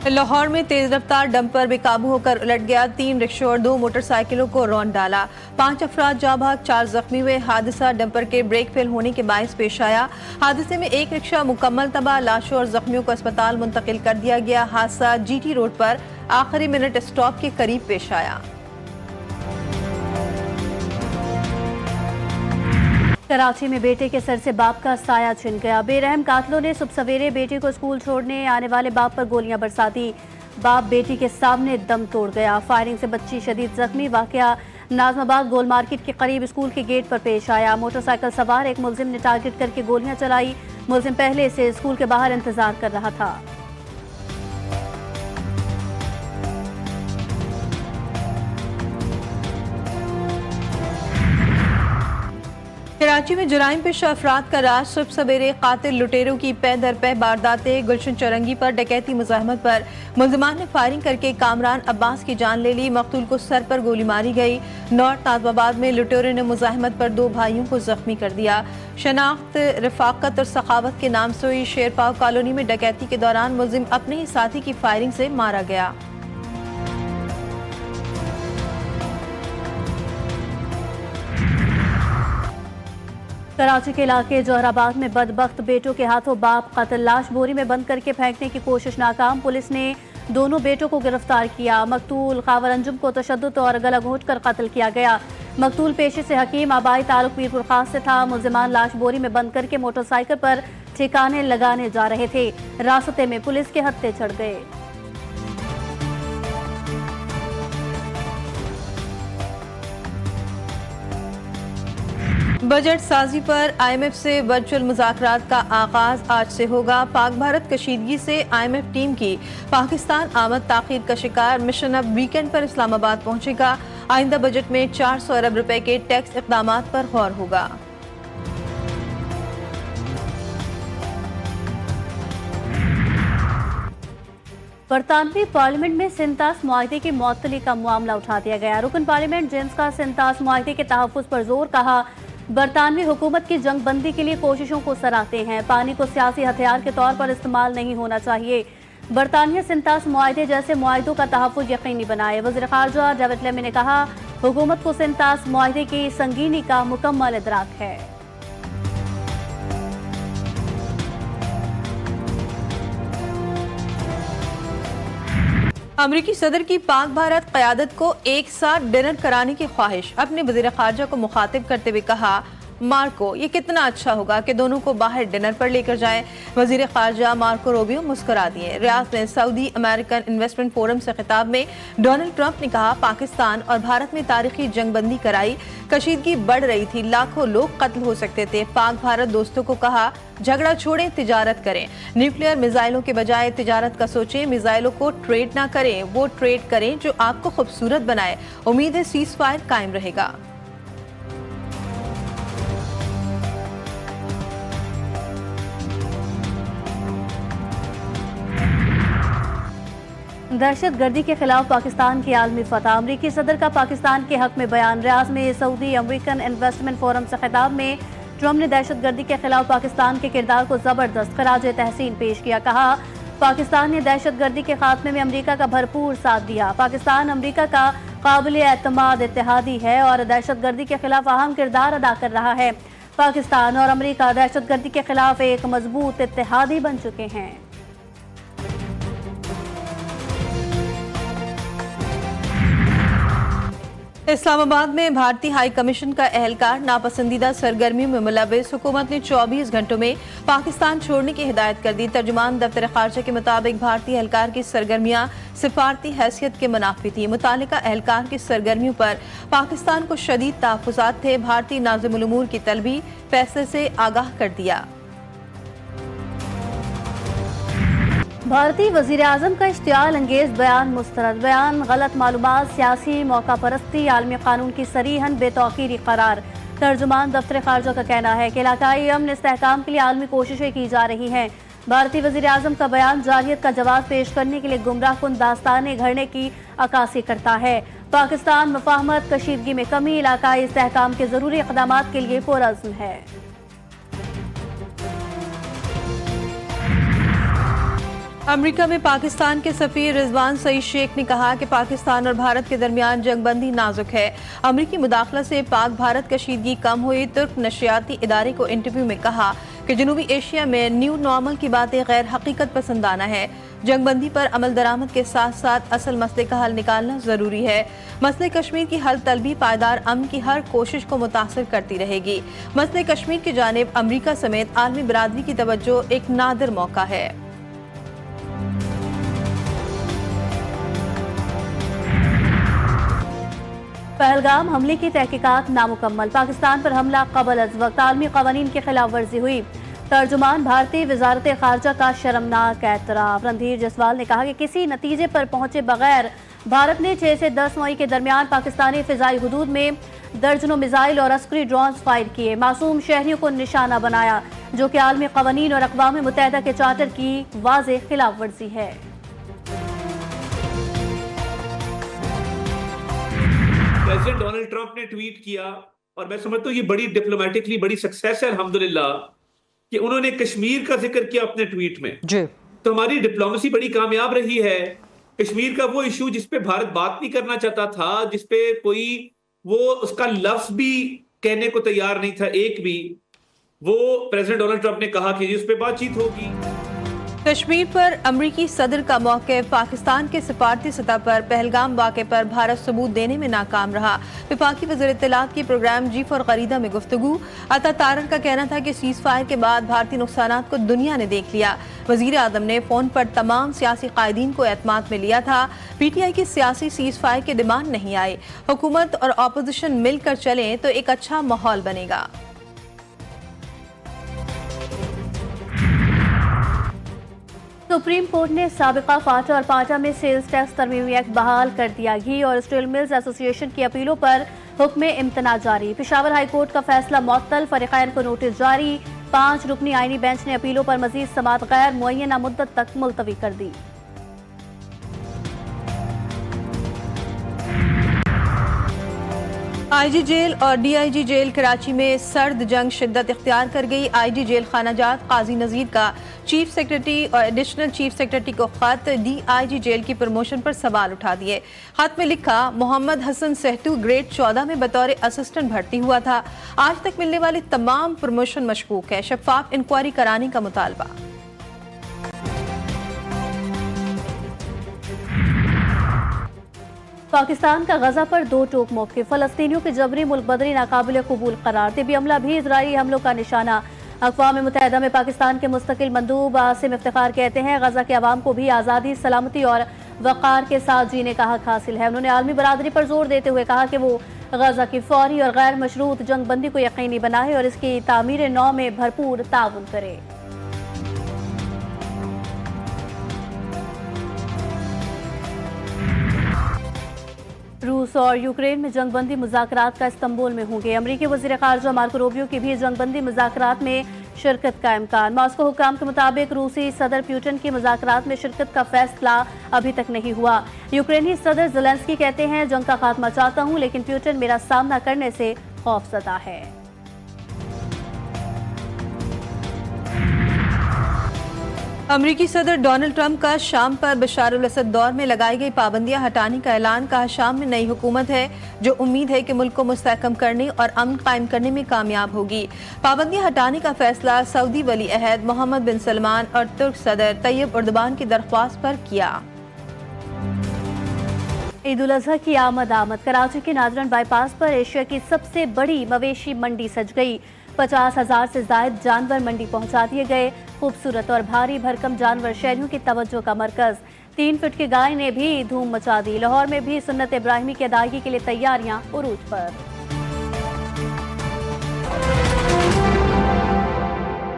लाहौर में तेज रफ्तार डंपर बेकाबू होकर उलट गया। 3 रिक्शों और 2 मोटरसाइकिलों को रौंद डाला। 5 अफराद जाँ भाग, 4 जख्मी हुए। हादसा डंपर के ब्रेक फेल होने के बायस पेश आया। हादसे में एक रिक्शा मुकम्मल तबाह, लाशों और जख्मियों को अस्पताल मुंतकिल कर दिया गया। हादसा GT रोड पर आखिरी मिनट स्टॉप के करीब पेश आया। कराची में बेटे के सर से बाप का साया छिन गया। बेरहम कातिलों ने सुबह सवेरे बेटे को स्कूल छोड़ने आने वाले बाप पर गोलियां बरसा दी। बाप बेटी के सामने दम तोड़ गया। फायरिंग से बच्ची शदीद जख्मी। वाकया नाजमाबाद गोल मार्केट के करीब स्कूल के गेट पर पेश आया। मोटरसाइकिल सवार एक मुलजिम ने टारगेट करके गोलियां चलाई। मुलजिम पहले से स्कूल के बाहर इंतजार कर रहा था। कराची में जराइम पेशा अफराद का राज। सुबह सवेरे कातिल लुटेरों की पै दर पै वारदातें। गुलशन चौरंगी पर डकैती मुजाहमत पर मुलजिमान ने फायरिंग करके कामरान अब्बास की जान ले ली। मकतूल को सर पर गोली मारी गई। नॉर्थ नाजमाबाद में लुटेरों ने मुजाहमत पर 2 भाइयों को जख्मी कर दिया। शनाख्त, रफाकत और सखावत के नाम से हुई शेरपाव कॉलोनी में डकैती के दौरान मुलजिम अपने ही साथी की फायरिंग से मारा गया। कराची के इलाके जोहराबाद में बदबख्त बेटों के हाथों बाप कत्ल। लाश बोरी में बंद करके फेंकने की कोशिश नाकाम। पुलिस ने दोनों बेटों को गिरफ्तार किया। मकतूल खावर अंजुम को तशद्दुद और गला घोंट कर कत्ल किया गया। मकतूल पेशे से हकीम, आबाई ताल्लुक मीरपुर खास से था। मुलजिमान लाश बोरी में बंद करके मोटरसाइकिल पर ठिकाने लगाने जा रहे थे। रास्ते में पुलिस के हत्थे चढ़ गए। बजट साजी पर IMF से वर्चुअल मुज़ाकरात का आगाज आज से होगा। पाक भारत कशीदगी से IMF टीम की पाकिस्तान आमद ताखीर का शिकार। मिशन अब वीकेंड पर इस्लामाबाद पहुंचेगा। आइंदा बजट में 400 अरब रुपए के टैक्स इक़दामात पर गौर होगा। बरतानवी पार्लियामेंट में सिंतास मुआहदे की मुअत्तली का मामला उठा दिया गया। रुकन पार्लियामेंट जेम्स का सिंतास मुआहदे के तहफ़्फ़ुज़ पर जोर। कहा, बरतानवी हुकूमत की जंग बंदी के लिए कोशिशों को सराहते हैं। पानी को सियासी हथियार के तौर पर इस्तेमाल नहीं होना चाहिए। बरतानिया सिंतास मुआहदे जैसे मुआहदों का तहफ़्फ़ुज़ यकीनी बनाए। वज़ीर ख़ारजा डेविड लेमी ने कहा, हुकूमत को सिंतास मुआहदे की संगीनी का मुकम्मल इदराक है। अमरीकी सदर की पाक भारत क़यादत को एक साथ डिनर कराने की ख्वाहिश। अपने वज़ीर ख़ारजा को मुखातिब करते हुए कहा, मार्को, ये कितना अच्छा होगा कि दोनों को बाहर डिनर पर लेकर जाएं। वज़ीर ख़ारजा मार्को रूबियो मुस्कुरा दिए। रियाद में सऊदी अमेरिकन इन्वेस्टमेंट फोरम से खिताब में डोनाल्ड ट्रंप ने कहा, पाकिस्तान और भारत में तारीखी जंगबंदी कराई। कशीदगी बढ़ रही थी, लाखों लोग कत्ल हो सकते थे। पाक भारत दोस्तों को कहा, झगड़ा छोड़ें, तिजारत करें। न्यूक्लियर मिसाइलों के बजाय तिजारत का सोचें। मिसाइलों को ट्रेड ना करें, वो ट्रेड करें जो आपको खूबसूरत बनाए। उम्मीद है सीज फायर कायम रहेगा। दहशत गर्दी के खिलाफ पाकिस्तान की आलमी फतह। अमरीकी सदर का पाकिस्तान के हक में बयान। रियाद में सऊदी अमेरिकन इन्वेस्टमेंट फोरम से खिताब में ट्रंप ने दहशत गर्दी के खिलाफ पाकिस्तान के किरदार को जबरदस्त खराजे तहसीन पेश किया। कहा, पाकिस्तान ने दहशत गर्दी के खात्मे में अमरीका का भरपूर साथ दिया। पाकिस्तान अमरीका का काबिल एतमाद इत्तेहादी है और दहशत गर्दी के खिलाफ अहम किरदार अदा कर रहा है। पाकिस्तान और अमरीका दहशत गर्दी के खिलाफ एक मजबूत इत्तेहादी बन चुके हैं। इस्लामाबाद में भारतीय हाई कमीशन का एहलकार नापसंदीदा सरगर्मियों में मुलविस। हुकूमत ने 24 घंटों में पाकिस्तान छोड़ने की हिदायत कर दी। तर्जुमान दफ्तर खारजा के मुताबिक भारतीय एहलकार की सरगर्मियां सिफारती हैसियत के मुनाफी थी। मुतालिका एहलकार की सरगर्मियों पर पाकिस्तान को शदीद तहफ़्फ़ुज़ात थे। भारतीय नाज़िमुल उमूर की तलबी फैसले से आगाह कर दिया। भारतीय वज़ीर आज़म का इश्तियाल अंगेज बयान मुस्तरद। बयान गलत मालूमात, सियासी मौका परस्ती, आलमी कानून की सरीहन बेतौकीरी करार। तर्जुमान दफ्तर खारजा का कहना है कि इलाकाई अमन इस्तेहकाम के लिए आलमी कोशिशें की जा रही हैं। भारतीय वज़ीर आज़म का बयान जारहियत का जवाब पेश करने के लिए गुमराहकुन दास्तानें घड़ने की अक्कासी करता है। पाकिस्तान मफाहमत, कशीदगी में कमी, इलाकाई इस्तेहकाम के ज़रूरी इक़दामात के लिए पुरअज़्म है। अमेरिका में पाकिस्तान के सफीर रिजवान सईद शेख ने कहा कि पाकिस्तान और भारत के दरमियान जंगबंदी नाजुक है। अमेरिकी मुदाखलत से पाक भारत कशीदगी कम हुई। तुर्क नशियाती इदारे को इंटरव्यू में कहा कि जनूबी एशिया में न्यू नॉर्मल की बातें गैर हकीकत पसंदाना है। जंगबंदी पर अमल दरामद के साथ साथ असल मसले का हल निकालना जरूरी है। मसले कश्मीर की हल तलबी पायदार अमन की हर कोशिश को मुतासर करती रहेगी। मसले कश्मीर की जानिब अमेरिका समेत आलमी बरादरी की तवज्जो एक नादिर मौका है। पहलगाम हमले की तहकीकात नामुकम्मल। पाकिस्तान पर हमला कबल अज वक्त आलमी कवानीन की खिलाफ वर्जी हुई। तर्जुमान भारतीय वजारत खारजा का शर्मनाक एतराफ। रणधीर जसवाल ने कहा कि किसी नतीजे पर पहुंचे बगैर भारत ने 6 से 10 मई के दरमियान पाकिस्तानी फिजाई हुदूद में दर्जनों मिसाइल और अस्करी ड्रोन फायर किए, मासूम शहरियों को निशाना बनाया, जो कि आलमी कवानीन और अक़वाम मुत्तहिदा के चार्टर की वाज़ेह खिलाफ वर्जी है। प्रेसिडेंट डोनाल्ड ट्रंप ने ट्वीट किया और मैं समझता हूँ ये बड़ी डिप्लोमेटिकली बड़ी सक्सेस है अल्हम्दुलिल्लाह कि उन्होंने कश्मीर का जिक्र किया अपने ट्वीट में जी। तो हमारी डिप्लोमेसी बड़ी कामयाब रही है। कश्मीर का वो इशू जिस पे भारत बात नहीं करना चाहता था, जिस पे कोई वो उसका लफ्ज भी कहने को तैयार नहीं था एक भी, वो प्रेसिडेंट डोनाल्ड ट्रंप ने कहा कि उस पर बातचीत होगी। कश्मीर पर अमरीकी सदर का मौक़िफ़। पाकिस्तान के सफारती सतह पर पहलगाम वाक़े पर भारत सबूत देने में नाकाम रहा। वफाकी वज़ीर इत्तलात की प्रोग्राम जी फॉर ग़रीदा में गुफ्तगू। अता तारर का कहना था कि सीज़ फायर के बाद भारतीय नुकसानात को दुनिया ने देख लिया। वज़ीर आज़म ने फ़ोन पर तमाम सियासी कायदीन को एतमाद में लिया था। PTI की सियासी सीज़ फायर की डिमांड नहीं आई। हुकूमत और अपोजिशन मिलकर चलें तो एक अच्छा माहौल बनेगा। सुप्रीम कोर्ट ने साबिका फाटा और पाटा में सेल्स टैक्स तरमीमी एक्ट बहाल कर दिया। घी और स्टील मिल्स एसोसिएशन की अपीलों पर हुक्म इम्तना जारी। पेशावर हाई कोर्ट का फैसला मुअत्तल, फरीक़ैन को नोटिस जारी। 5 रुकनी आईनी बेंच ने अपीलों पर मजीद समाअत गैर मुअय्यना मुद्दत तक मुलतवी कर दी। IG जेल और DIG जेल कराची में सर्द जंग शिद्दत इख्तियार कर गई। IG जेल खानाजात काजी नज़ीर का चीफ सेक्रेटरी और एडिशनल चीफ सेक्रेटरी को खत। DIG जेल की प्रमोशन पर सवाल उठा दिए। खत में लिखा, मोहम्मद हसन सहतू ग्रेड 14 में बतौर असिस्टेंट भर्ती हुआ था। आज तक मिलने वाली तमाम प्रमोशन मशकूक है। शफाफ इंक्वायरी कराने का मुतालबा। पाकिस्तान का गजा पर 2 टोक मौक़िफ़। फ़लस्तीनियों की जबरी मुल्क बदरी नाकाबिल कबूल करार। तिब्बी अमला भी इज़राइली हमलों का निशाना। अक़वाम मुत्तहिदा में पाकिस्तान के मुस्तकिल मंदूब आसिम इफ्तिखार कहते हैं, गजा के अवाम को भी आज़ादी, सलामती और वक़ार के साथ जीने का हक हासिल है। उन्होंने आलमी बरादरी पर जोर देते हुए कहा कि वो गजा की फौरी और गैर मशरूत जंगबंदी को यकीनी बनाए और इसकी तामीर नौ में भरपूर ताउन करे। रूस और यूक्रेन में जंगबंदी मुज़ाकरात का इस्तांबुल में होंगे। अमरीकी वज़ीर ख़ारजा मार्को रूबियो की भी जंगबंदी मुज़ाकरात में शिरकत का इम्कान। मॉस्को हुकाम के मुताबिक रूसी सदर पुतिन की मुज़ाकरात में शिरकत का फैसला अभी तक नहीं हुआ। यूक्रेनी सदर ज़ेलेंस्की कहते हैं, जंग का खात्मा चाहता हूँ, लेकिन पुतिन मेरा सामना करने से खौफज़दा है। अमरीकी सदर डोनाल्ड ट्रंप का शाम पर बशार अल असद दौर में लगाई गई पाबंदियां हटाने का ऐलान। कहा, शाम में नई हुकूमत है जो उम्मीद है कि मुल्क को मुस्तहकम करने और अमन कायम करने में कामयाब होगी। पाबंदियां हटाने का फैसला सऊदी वली अहद मोहम्मद बिन सलमान और तुर्क सदर तैयब उर्दबान की दरख्वास्त पर किया। ईद उल अज़हा की आमद। कराची के नादरन बाईपास पर एशिया की सबसे बड़ी मवेशी मंडी सज गई। 50,000 से ज़ायद जानवर मंडी पहुंचा दिए गए। खूबसूरत और भारी भरकम जानवर शहरियों की तवज्जो का मरकज। 3 फीट की गाय ने भी धूम मचा दी। लाहौर में भी सुन्नत इब्राहिमी की अदायगी के लिए तैयारियां उरूज पर।